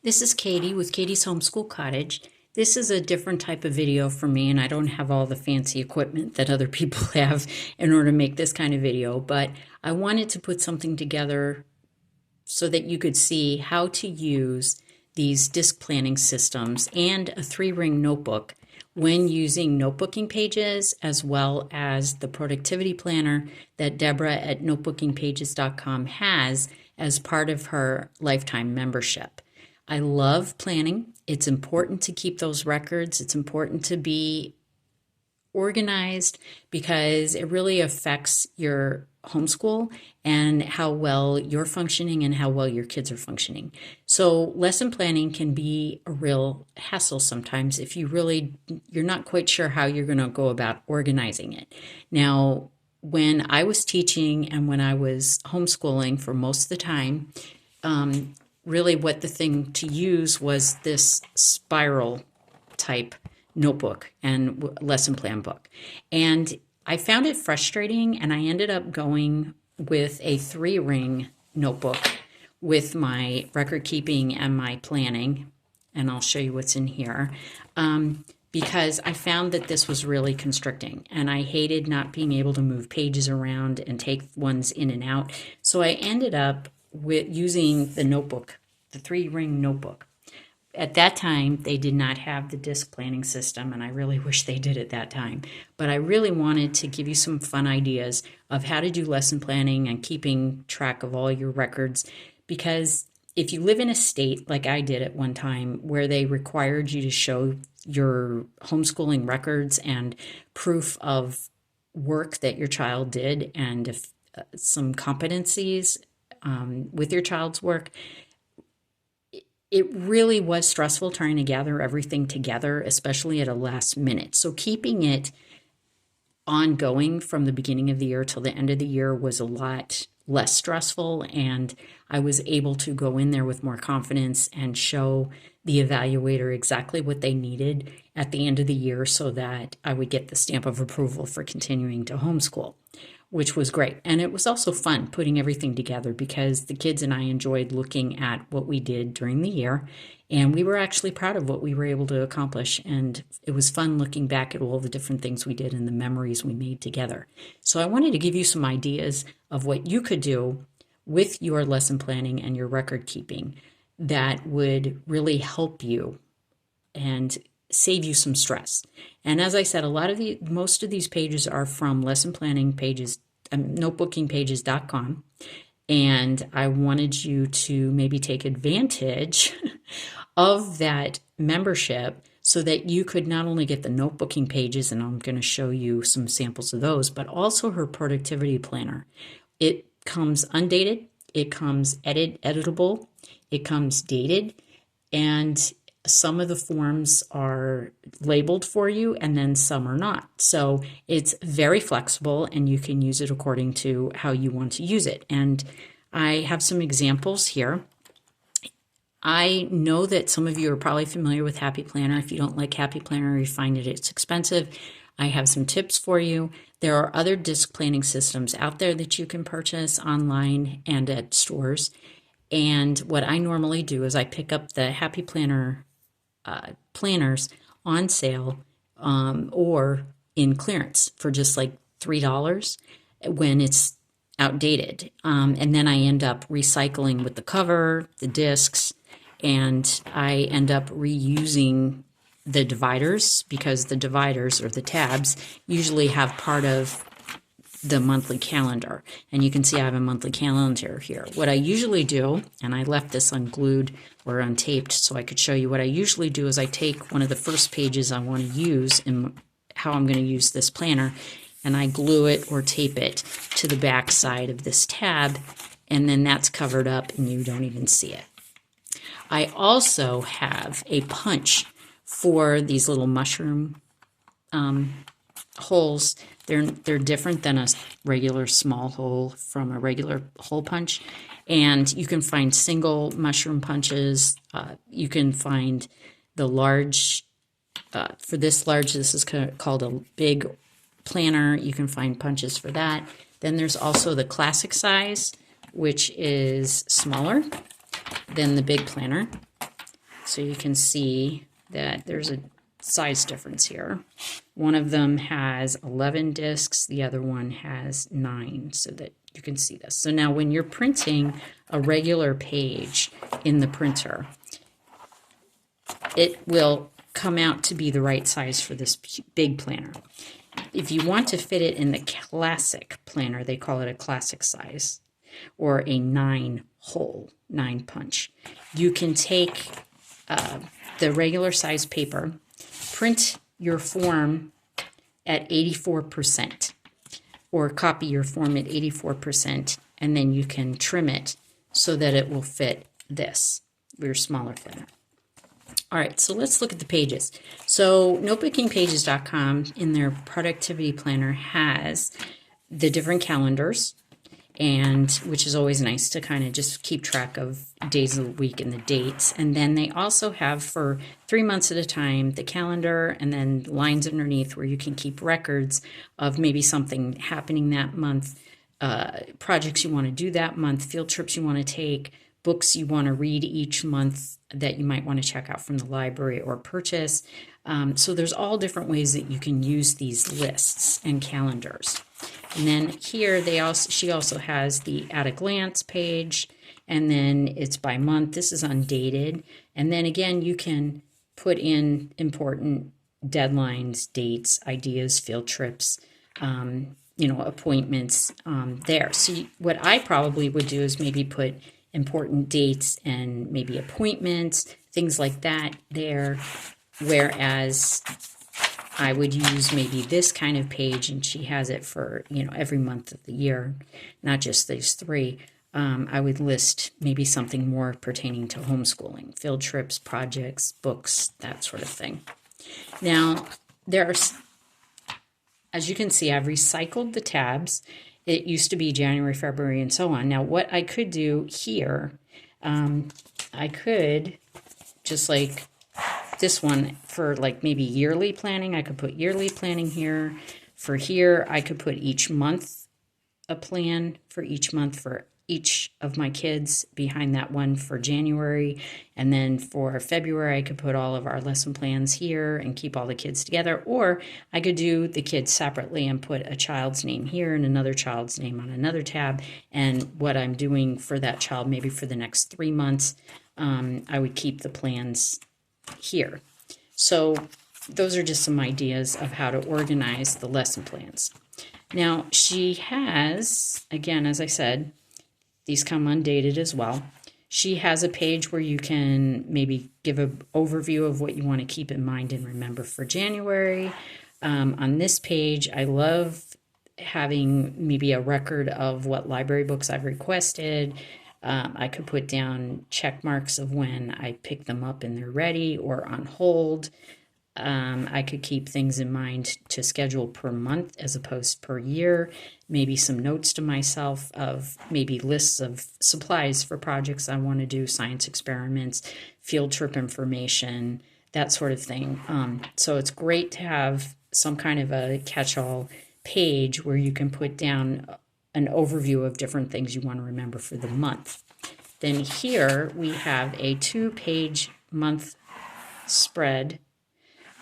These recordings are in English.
This is Katie with Katie's Homeschool Cottage. This is a different type of video for me, and I don't have all the fancy equipment that other people have in order to make this kind of video, but I wanted to put something together so that you could see how to use these disc planning systems and a 3-ring notebook when using notebooking pages, as well as the productivity planner that Deborah at notebookingpages.com has as part of her lifetime membership. I love planning. It's important to keep those records. It's important to be organized because it really affects your homeschool and how well you're functioning and how well your kids are functioning. So lesson planning can be a real hassle sometimes if you're not quite sure how you're going to go about organizing it. Now, when I was teaching and when I was homeschooling for most of the time, really what the thing to use was this spiral type notebook and lesson plan book. And I found it frustrating, and I ended up going with a 3-ring notebook with my record keeping and my planning. And I'll show you what's in here. Because I found that this was really constricting, and I hated not being able to move pages around and take ones in and out. So I ended up with using the notebook, the 3-ring notebook. At that time, they did not have the disc planning system, and I really wish they did at that time. But I really wanted to give you some fun ideas of how to do lesson planning and keeping track of all your records, because if you live in a state like I did at one time where they required you to show your homeschooling records and proof of work that your child did and some competencies with your child's work, it really was stressful trying to gather everything together, especially at a last minute. So keeping it ongoing from the beginning of the year till the end of the year was a lot less stressful, and I was able to go in there with more confidence and show the evaluator exactly what they needed at the end of the year so that I would get the stamp of approval for continuing to homeschool, which was great. And it was also fun putting everything together because the kids and I enjoyed looking at what we did during the year, and we were actually proud of what we were able to accomplish. And it was fun looking back at all the different things we did and the memories we made together. So I wanted to give you some ideas of what you could do with your lesson planning and your record keeping that would really help you and save you some stress. And as I said, most of these pages are from lesson planning pages, notebookingpages.com. And I wanted you to maybe take advantage of that membership so that you could not only get the notebooking pages, and I'm going to show you some samples of those, but also her productivity planner. It comes undated, it comes editable, it comes dated, and some of the forms are labeled for you and then some are not. So it's very flexible and you can use it according to how you want to use it. And I have some examples here. I know that some of you are probably familiar with Happy Planner. If you don't like Happy Planner or you find it's expensive, I have some tips for you. There are other disc planning systems out there that you can purchase online and at stores. And what I normally do is I pick up the Happy Planner planners on sale or in clearance for just like $3 when it's outdated. And then I end up recycling with the cover, the discs, and I end up reusing the dividers because the dividers or the tabs usually have part of the monthly calendar. And you can see I have a monthly calendar here. What I usually do, and I left this unglued or untaped so I could show you, what I usually do is I take one of the first pages I want to use in how I'm going to use this planner, and I glue it or tape it to the back side of this tab, and then that's covered up and you don't even see it. I also have a punch for these little mushroom holes. They're different than a regular small hole from a regular hole punch, and you can find single mushroom punches. You can find the large, for this large, this is called a big planner. You can find punches for that. Then there's also the classic size, which is smaller than the big planner. So you can see that there's a size difference here. One of them has 11 discs, the other one has 9, so that you can see this. So now when you're printing a regular page in the printer, it will come out to be the right size for this big planner. If you want to fit it in the classic planner, they call it a classic size, or a 9-hole, 9-punch. You can take the regular size paper, print your form at 84%, or copy your form at 84%, and then you can trim it so that it will fit this, your smaller planner. All right, so let's look at the pages. So notebookingpages.com in their productivity planner has the different calendars, and which is always nice to kind of just keep track of days of the week and the dates. And then they also have, for 3 months at a time, the calendar, and then lines underneath where you can keep records of maybe something happening that month, projects you want to do that month, field trips you want to take, books you want to read each month that you might want to check out from the library or purchase. So there's all different ways that you can use these lists and calendars. And then here she also has the at a glance page, and then it's by month. This is undated. And then again, you can put in important deadlines, dates, ideas, field trips, appointments there. So what I probably would do is maybe put important dates and maybe appointments, things like that there, whereas I would use maybe this kind of page, and she has it for, every month of the year, not just these 3. I would list maybe something more pertaining to homeschooling, field trips, projects, books, that sort of thing. Now, as you can see, I've recycled the tabs. It used to be January, February, and so on. Now, what I could do here, I could, just like this one, for like maybe yearly planning, I could put yearly planning here. For here, I could put each month a plan for each month for each of my kids behind that one for January. And then for February, I could put all of our lesson plans here and keep all the kids together. Or I could do the kids separately and put a child's name here and another child's name on another tab. And what I'm doing for that child, maybe for the next 3 months, I would keep the plans here. So those are just some ideas of how to organize the lesson plans. Now, she has, again, as I said, these come undated as well. She has a page where you can maybe give an overview of what you want to keep in mind and remember for January. On this page, I love having maybe a record of what library books I've requested. I could put down check marks of when I pick them up and they're ready or on hold. I could keep things in mind to schedule per month as opposed per year. Maybe some notes to myself of maybe lists of supplies for projects I want to do, science experiments, field trip information, that sort of thing. So it's great to have some kind of a catch-all page where you can put down an overview of different things you want to remember for the month. Then here we have a 2-page month spread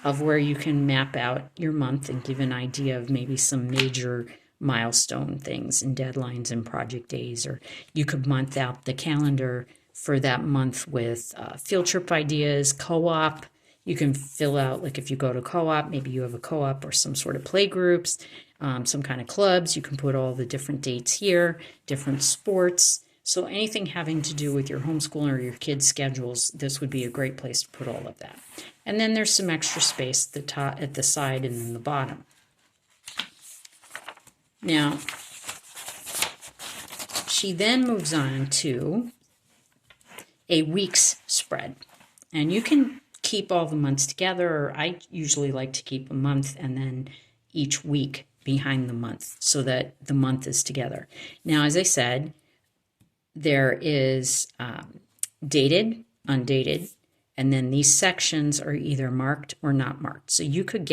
of where you can map out your month and give an idea of maybe some major milestone things and deadlines and project days. Or you could month out the calendar for that month with field trip ideas, co-op. You can fill out, like if you go to co-op, maybe you have a co-op or some sort of play groups, some kind of clubs. You can put all the different dates here, different sports. So anything having to do with your homeschooling or your kids' schedules, this would be a great place to put all of that. And then there's some extra space at the top, at the side, and then the bottom. Now, she then moves on to a week's spread. And you can keep all the months together, or I usually like to keep a month and then each week behind the month so that the month is together. Now, as I said, there is dated, undated, and then these sections are either marked or not marked. So you could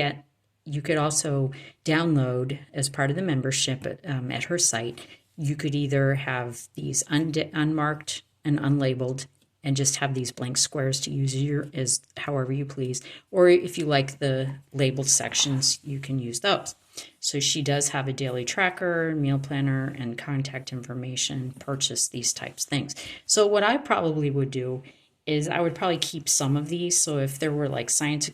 also download as part of the membership at her site. You could either have these unmarked and unlabeled and just have these blank squares to use as however you please. Or if you like the labeled sections, you can use those. So she does have a daily tracker, meal planner, and contact information, purchase, these types of things. So what I probably would do is I would probably keep some of these. So if there were like science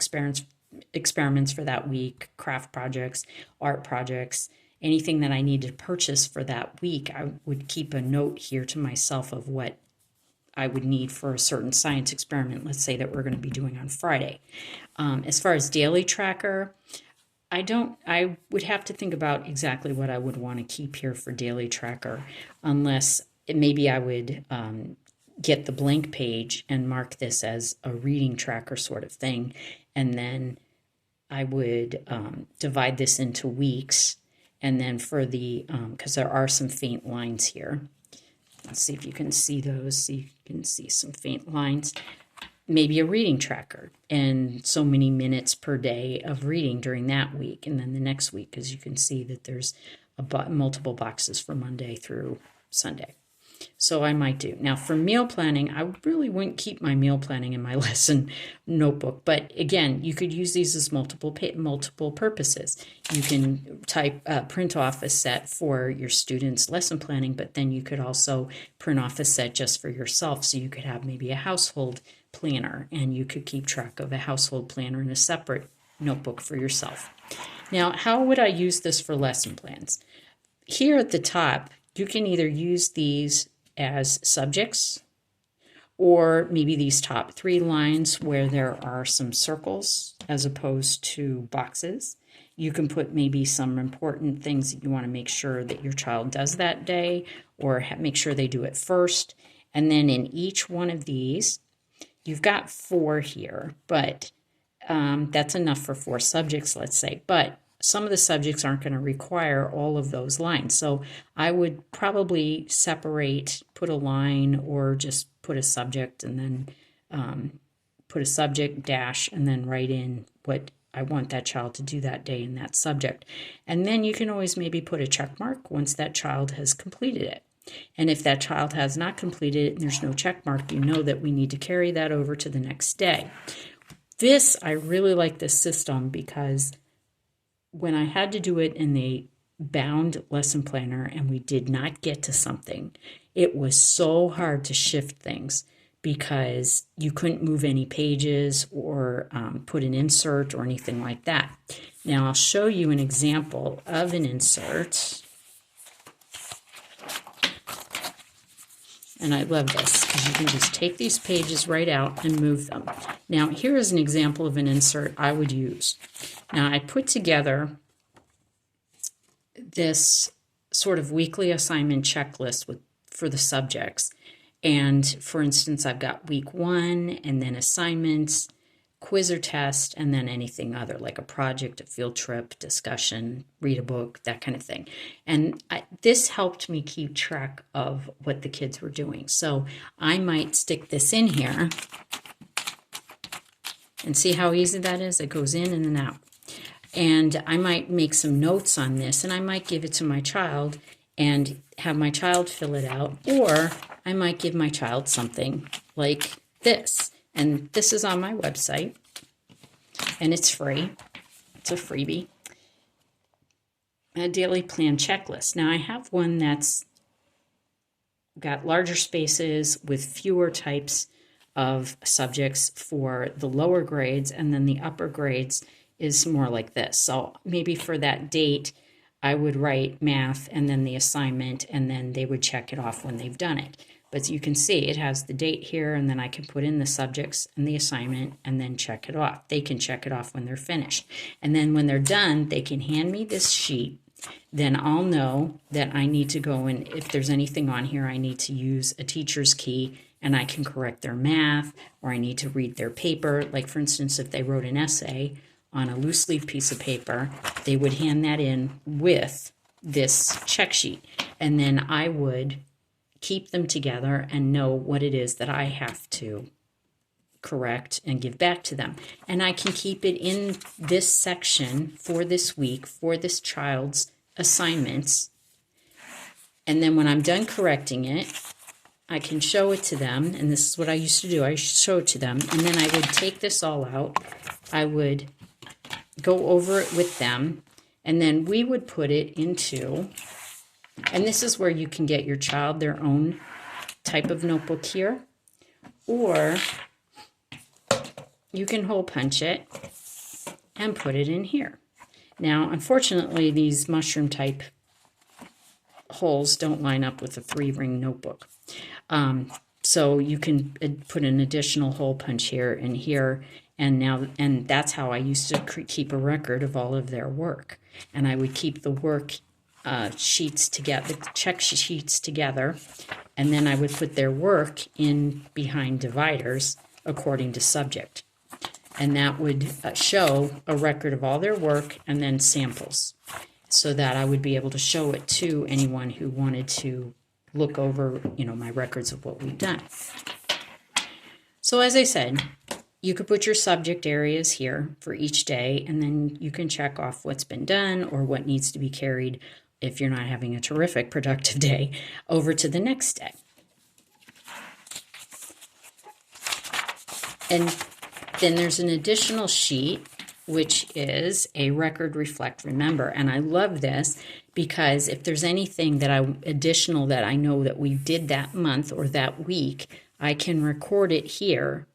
experiments for that week, craft projects, art projects, anything that I need to purchase for that week, I would keep a note here to myself of what I would need for a certain science experiment, let's say that we're going to be doing on Friday. As far as daily tracker, I would have to think about exactly what I would want to keep here for daily tracker, unless maybe I would get the blank page and mark this as a reading tracker sort of thing. And then I would divide this into weeks. And then for the, because there are some faint lines here. Let's see if you can see those. See, you can see some faint lines. Maybe a reading tracker and so many minutes per day of reading during that week. And then the next week, as you can see that there's multiple boxes for Monday through Sunday. So I might do. Now for meal planning, I really wouldn't keep my meal planning in my lesson notebook. But again, you could use these as multiple purposes. You can print off a set for your students' lesson planning, but then you could also print off a set just for yourself. So you could have maybe a household planner, and you could keep track of a household planner in a separate notebook for yourself. Now, how would I use this for lesson plans? Here at the top, you can either use these as subjects, or maybe these top 3 lines where there are some circles as opposed to boxes. You can put maybe some important things that you want to make sure that your child does that day, or make sure they do it first. And then in each one of these, you've got 4 here, but that's enough for 4 subjects, let's say. But some of the subjects aren't going to require all of those lines. So I would probably separate, put a line, or just put a subject, and then put a subject dash, and then write in what I want that child to do that day in that subject. And then you can always maybe put a check mark once that child has completed it. And if that child has not completed it and there's no check mark, you know that we need to carry that over to the next day. I really like this system because when I had to do it in the bound lesson planner and we did not get to something, it was so hard to shift things because you couldn't move any pages or put an insert or anything like that. Now I'll show you an example of an insert. And I love this because you can just take these pages right out and move them. Now, here is an example of an insert I would use. Now, I put together this sort of weekly assignment checklist for the subjects. And for instance, I've got week 1 and then assignments, quiz or test, and then anything other, like a project, a field trip, discussion, read a book, that kind of thing. And this helped me keep track of what the kids were doing. So I might stick this in here and see how easy that is. It goes in and then out. And I might make some notes on this, and I might give it to my child and have my child fill it out, or I might give my child something like this. And this is on my website, and it's free. It's a freebie. A daily plan checklist. Now, I have one that's got larger spaces with fewer types of subjects for the lower grades, and then the upper grades is more like this. So maybe for that date, I would write math and then the assignment, and then they would check it off when they've done it. But you can see it has the date here, and then I can put in the subjects and the assignment and then check it off. They can check it off when they're finished. And then when they're done, they can hand me this sheet. Then I'll know that I need to go, and if there's anything on here, I need to use a teacher's key, and I can correct their math, or I need to read their paper. Like, for instance, if they wrote an essay on a loose leaf piece of paper, they would hand that in with this check sheet. And then I would keep them together and know what it is that I have to correct and give back to them. And I can keep it in this section for this week, for this child's assignments. And then when I'm done correcting it, I can show it to them, and this is what I used to do. I show it to them, and then I would take this all out. I would go over it with them, and then we would put it into, and this is where you can get your child their own type of notebook here, or you can hole punch it and put it in here. Now, unfortunately, these mushroom type holes don't line up with a 3-ring notebook. So you can put an additional hole punch here and here, and that's how I used to keep a record of all of their work. And I would keep the work sheets together, check sheets together, and then I would put their work in behind dividers according to subject. And that would show a record of all their work and then samples, so that I would be able to show it to anyone who wanted to look over, my records of what we've done. So as I said, you could put your subject areas here for each day, and then you can check off what's been done or what needs to be carried if you're not having a terrific productive day over to the next day. And then there's an additional sheet, which is a record, reflect, remember. And I love this because if there's anything additional that I know that we did that month or that week, I can record it here,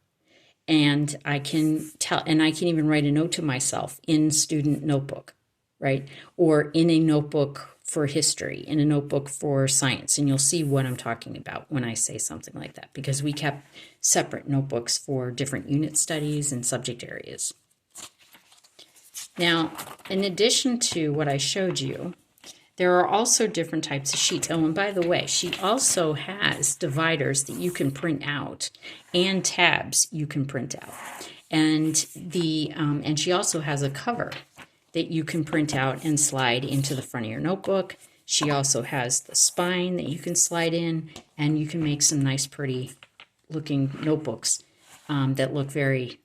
and I can even write a note to myself in student notebook, right? Or in a notebook for history, in a notebook for science. And you'll see what I'm talking about when I say something like that, because we kept separate notebooks for different unit studies and subject areas. Now, in addition to what I showed you, there are also different types of sheets. Oh, and by the way, she also has dividers that you can print out and tabs you can print out. And she also has a cover that you can print out and slide into the front of your notebook. She also has the spine that you can slide in, and you can make some nice, pretty looking notebooks that look very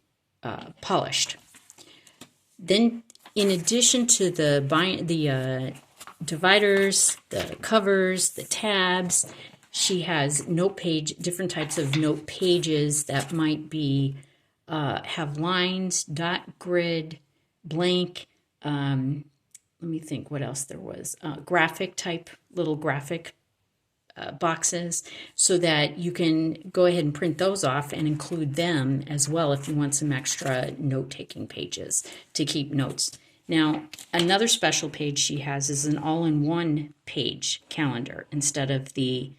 polished. Then, in addition to the dividers, the covers, the tabs, she has different types of note pages that might be have lines, dot, grid, blank. Let me think what else there was. Little graphic boxes, so that you can go ahead and print those off and include them as well if you want some extra note-taking pages to keep notes. Now, another special page she has is an all-in-one page calendar instead of the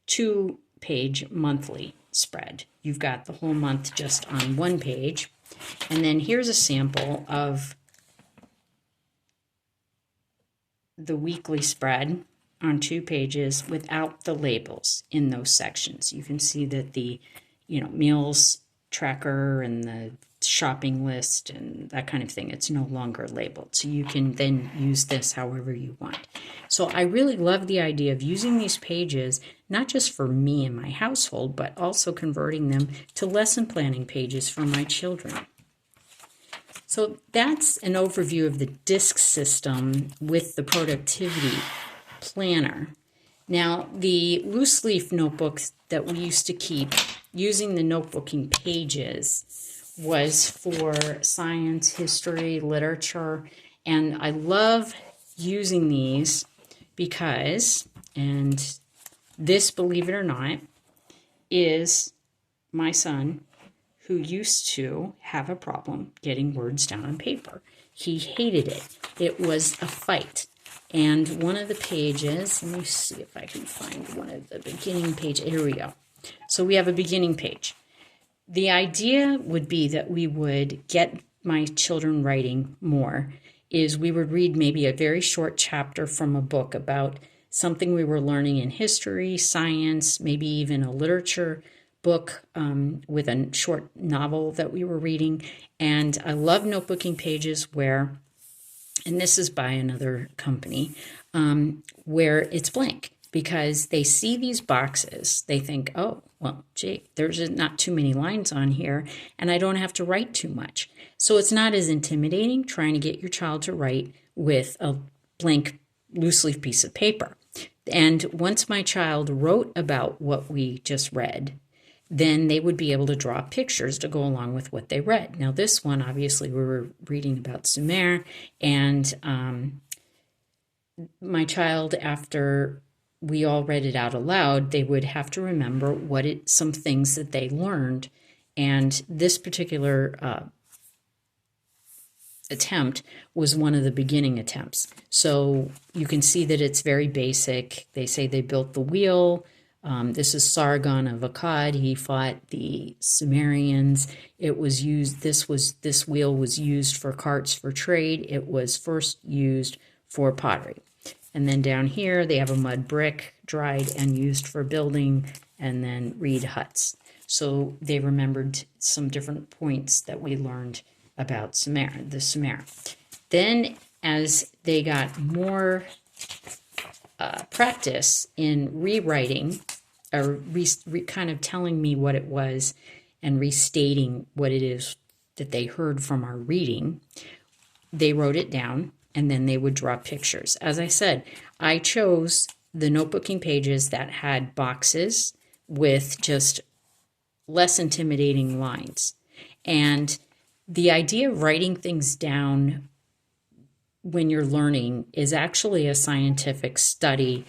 2-page monthly spread. You've got the whole month just on one page. And then here's a sample of the weekly spread on 2 pages without the labels in those sections. You can see that the meals tracker and the shopping list and that kind of thing, it's no longer labeled. So you can then use this however you want. So I really love the idea of using these pages, not just for me and my household, but also converting them to lesson planning pages for my children. So that's an overview of the DISC system with the productivity planner. Now, the loose leaf notebooks that we used to keep using the notebooking pages was for science, history, literature, and I love using these because, and this, believe it or not, is my son who used to have a problem getting words down on paper. He hated it. It was a fight. And one of the pages, let me see if I can find one of the beginning page. Here we go. So we have a beginning page. The idea would be that we would get my children writing more, is we would read maybe a very short chapter from a book about something we were learning in history, science, maybe even a literature book with a short novel that we were reading. And I love notebooking pages where, and this is by another company, where it's blank, because they see these boxes, they think, oh, well, gee, there's not too many lines on here, and I don't have to write too much. So it's not as intimidating trying to get your child to write with a blank loose leaf piece of paper. And once my child wrote about what we just read, then they would be able to draw pictures to go along with what they read. Now, this one, obviously, we were reading about Sumer, and my child, after we all read it out aloud, they would have to remember some things that they learned. And this particular attempt was one of the beginning attempts. So you can see that it's very basic. They say they built the wheel. This is Sargon of Akkad. He fought the Sumerians. It was used. This wheel was used for carts for trade. It was first used for pottery. And then down here they have a mud brick, dried and used for building, and then reed huts. So they remembered some different points that we learned about the Sumer. Then, as they got more practice in rewriting, or kind of telling me what it was and restating what it is that they heard from our reading, they wrote it down, and then they would draw pictures. As I said, I chose the notebooking pages that had boxes with just less intimidating lines. And the idea of writing things down when you're learning is actually a scientific study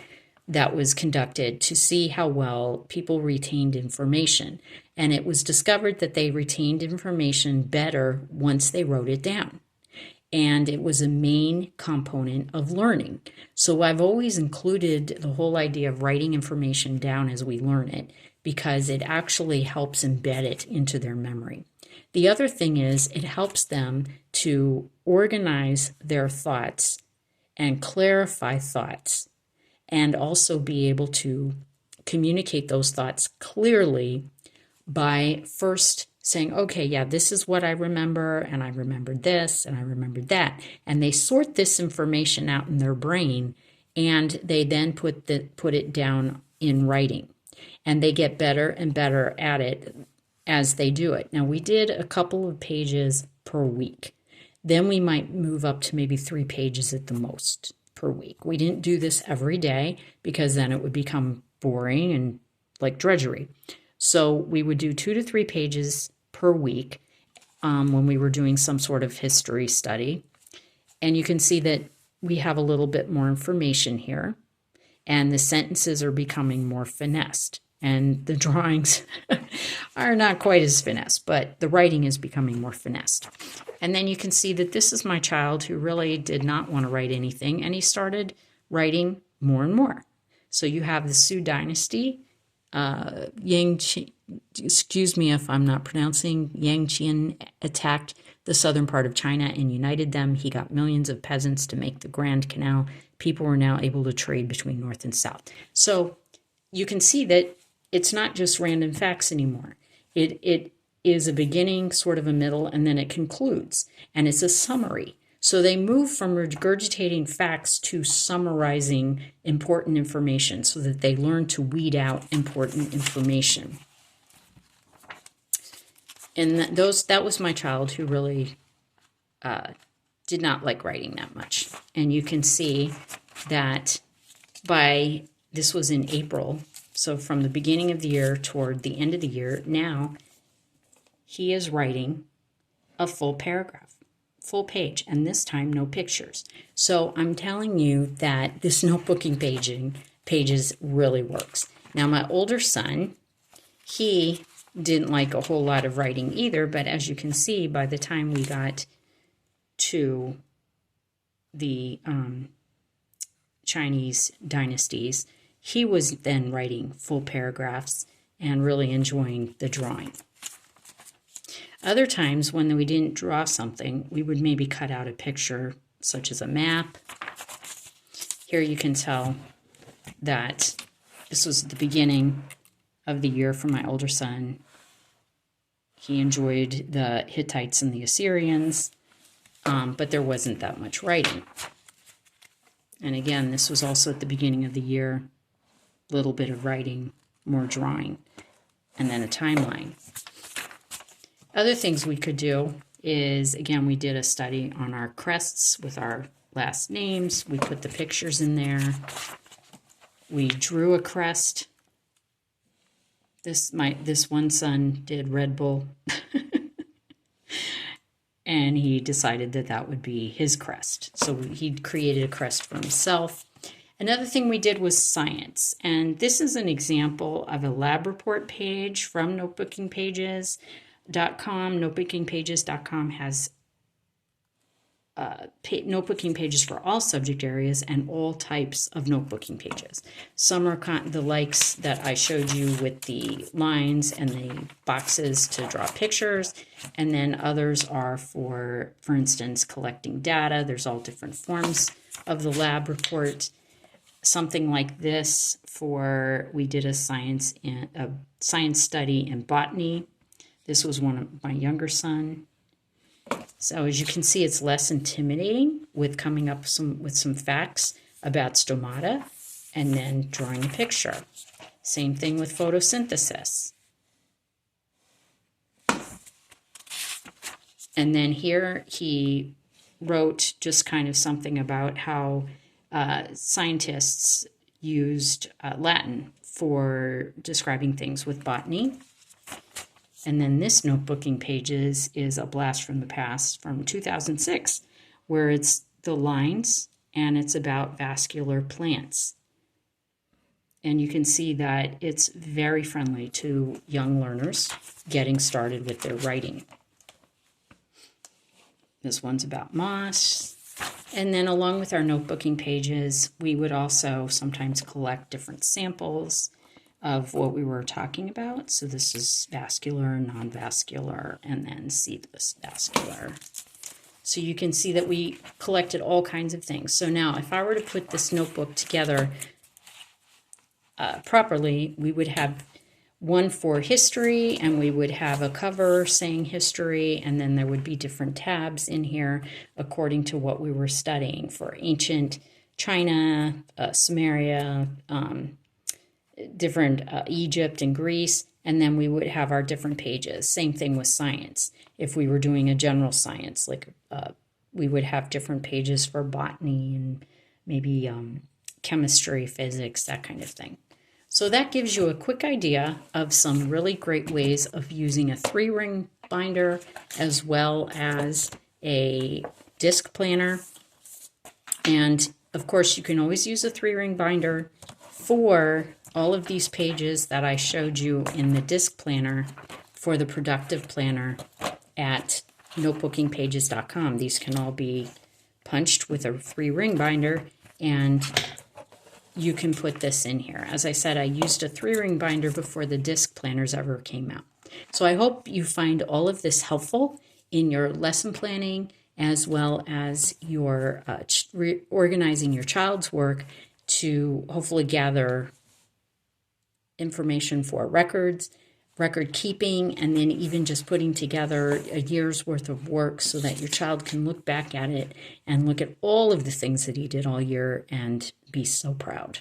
that was conducted to see how well people retained information. And it was discovered that they retained information better once they wrote it down. And it was a main component of learning. So I've always included the whole idea of writing information down as we learn it, because it actually helps embed it into their memory. The other thing is it helps them to organize their thoughts and clarify thoughts, and also be able to communicate those thoughts clearly by first saying, okay, yeah, this is what I remember, and I remembered this, and I remembered that. And they sort this information out in their brain, and they then put it down in writing. And they get better and better at it as they do it. Now, we did a couple of pages per week. Then we might move up to maybe 3 pages at the most per week. We didn't do this every day, because then it would become boring and like drudgery. So we would do 2 to 3 pages per week when we were doing some sort of history study. And you can see that we have a little bit more information here, and the sentences are becoming more finessed. And the drawings are not quite as finessed, but the writing is becoming more finessed. And then you can see that this is my child who really did not want to write anything, and he started writing more and more. So you have the Sui dynasty. Excuse me if I'm not pronouncing, Yang Qian attacked the southern part of China and united them. He got millions of peasants to make the Grand Canal. People were now able to trade between north and south. So you can see that it's not just random facts anymore. It is a beginning, sort of a middle, and then it concludes. And it's a summary. So they move from regurgitating facts to summarizing important information, so that they learn to weed out important information. And that was my child who really did not like writing that much. And you can see that this was in April, so from the beginning of the year toward the end of the year, now he is writing a full paragraph, full page, and this time no pictures. So I'm telling you that this notebooking pages really works. Now my older son, he didn't like a whole lot of writing either, but as you can see, by the time we got to the Chinese dynasties, he was then writing full paragraphs and really enjoying the drawing. Other times when we didn't draw something, we would maybe cut out a picture, such as a map. Here you can tell that this was the beginning of the year for my older son. He enjoyed the Hittites and the Assyrians, but there wasn't that much writing. And again, this was also at the beginning of the year, little bit of writing, more drawing, and then a timeline. Other things we could do is, again, we did a study on our crests with our last names. We put the pictures in there. We drew a crest. This one son did Red Bull. And he decided that that would be his crest. So he created a crest for himself. Another thing we did was science. And this is an example of a lab report page from notebookingpages.com. Notebookingpages.com has notebooking pages for all subject areas and all types of notebooking pages. Some are the likes that I showed you with the lines and the boxes to draw pictures, and then others are for instance, collecting data. There's all different forms of the lab report. Something like this we did a science study in botany. This was one of my younger son. So as you can see, it's less intimidating with coming up with some facts about stomata and then drawing a picture. Same thing with photosynthesis. And then here he wrote just kind of something about how scientists used Latin for describing things with botany. And then this notebooking pages is a blast from the past from 2006, where it's the lines and it's about vascular plants. And you can see that it's very friendly to young learners getting started with their writing. This one's about moss. And then along with our notebooking pages, we would also sometimes collect different samples of what we were talking about. So this is vascular, non-vascular, and then seedless vascular. So you can see that we collected all kinds of things. So now if I were to put this notebook together properly, we would have one for history, and we would have a cover saying history, and then there would be different tabs in here according to what we were studying for ancient China, Samaria, different Egypt and Greece, and then we would have our different pages. Same thing with science. If we were doing a general science, like we would have different pages for botany and maybe chemistry, physics, that kind of thing. So that gives you a quick idea of some really great ways of using a 3-ring binder as well as a disc planner. And of course, you can always use a 3-ring binder for all of these pages that I showed you in the disc planner for the productive planner at notebookingpages.com. These can all be punched with a 3-ring binder, and you can put this in here. As I said, I used a 3-ring binder before the disc planners ever came out. So I hope you find all of this helpful in your lesson planning as well as your organizing your child's work to hopefully gather information for record keeping, and then even just putting together a year's worth of work so that your child can look back at it and look at all of the things that he did all year and be so proud.